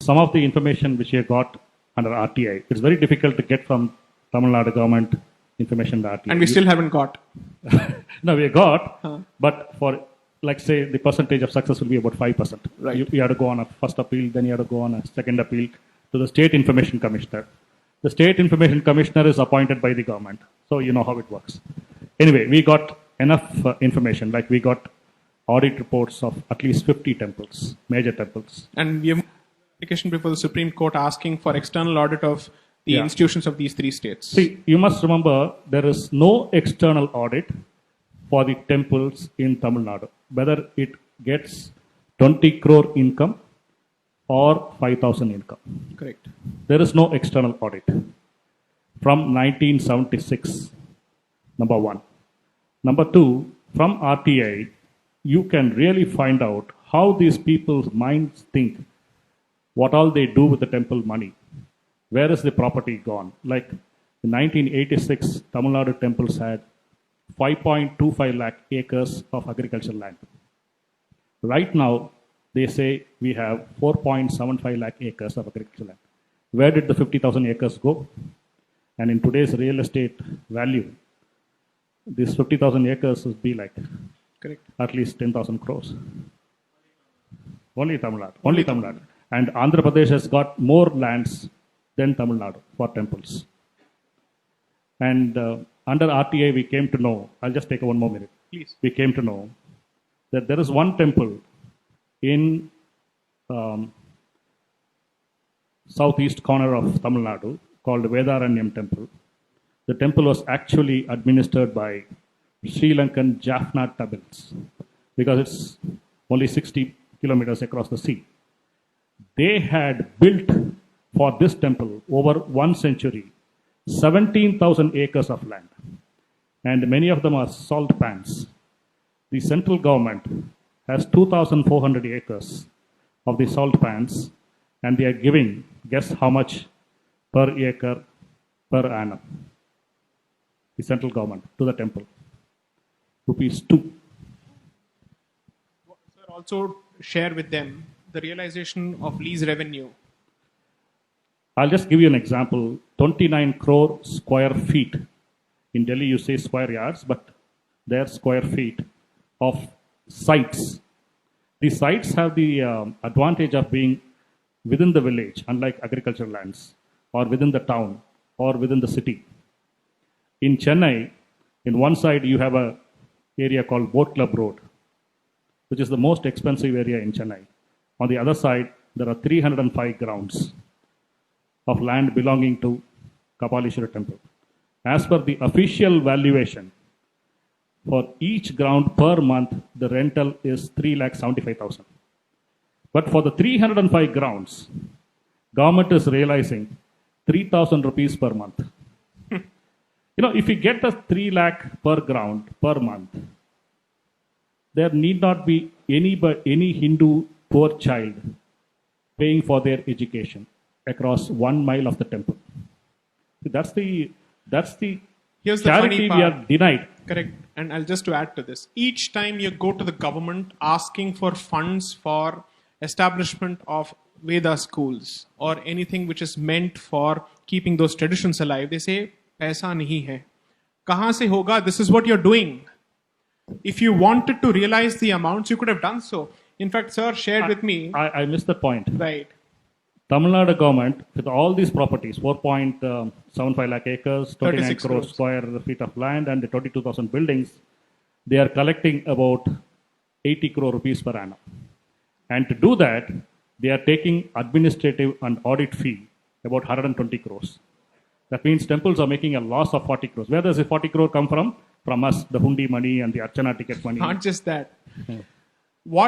some of the information which we have got under RTI, it's very difficult to get from Tamil Nadu government information to RTI. And we still haven't got. No, we got, but for, like, say, the percentage of success will be about 5%. Right. You have to go on a first appeal, then you have to go on a second appeal to the State Information Commissioner. The State Information Commissioner is appointed by the government, so you know how it works. Anyway, we got enough information, like we got audit reports of at least 50 temples, major temples. And we have application before the Supreme Court asking for external audit of the institutions of these three states. See, you must remember there is no external audit for the temples in Tamil Nadu, whether it gets 20 crore income or 5,000 income. Correct. There is no external audit from 1976, number one. Number two, from RTI, you can really find out how these people's minds think, what all they do with the temple money. Where is the property gone? Like in 1986, Tamil Nadu temples had 5.25 lakh acres of agricultural land. Right now, they say we have 4.75 lakh acres of agricultural land. Where did the 50,000 acres go? And in today's real estate value, this 50,000 acres would be like Correct. at least 10,000 crores. Only Tamil Nadu. Only Tamil Nadu. And Andhra Pradesh has got more lands than Tamil Nadu for temples. And under RTI, we came to know, I'll just take one more minute. Please. We came to know that there is one temple in southeast corner of Tamil Nadu called Vedaranyam Temple. The temple was actually administered by Sri Lankan Jaffna Tamils because it's only 60 kilometers across the sea. They had built for this temple over 1 century 17,000 acres of land, and many of them are salt pans. The central government has 2,400 acres of the salt pans, and they are giving, guess how much per acre per annum? The central government to the temple. Rupees 2. Sir, also share with them the realization of lease revenue. I'll just give you an example. 29 crore square feet. In Delhi, you say square yards, but they're square feet of sites. The sites have the advantage of being within the village, unlike agricultural lands, or within the town, or within the city. In Chennai, in one side, you have an area called Boat Club Road, which is the most expensive area in Chennai. On the other side, there are 305 grounds of land belonging to Kapalishwara temple. As per the official valuation, for each ground per month, the rental is 3,75,000. But for the 305 grounds, government is realizing 3,000 rupees per month. You know, if you get a 3 lakh per ground per month, there need not be any Hindu poor child paying for their education across 1 mile of the temple. That's the Here's the charity funny we part. are denied. Correct. And I'll just to add to this. Each time you go to the government asking for funds for establishment of Veda schools or anything which is meant for keeping those traditions alive, they say, "Paisa nahi hai." Kahan se hoga? This is what you're doing. If you wanted to realize the amounts, you could have done so. In fact, sir shared with me. I missed the point. Right. Tamil Nadu government, with all these properties, 4.75 lakh acres, 29 crore square feet of land, and the 22,000 buildings, they are collecting about 80 crore rupees per annum. And to do that, they are taking administrative and audit fee about 120 crores. That means temples are making a loss of 40 crores. Where does the 40 crore come from? From us, the hundi money and the archana ticket money. Not just that. What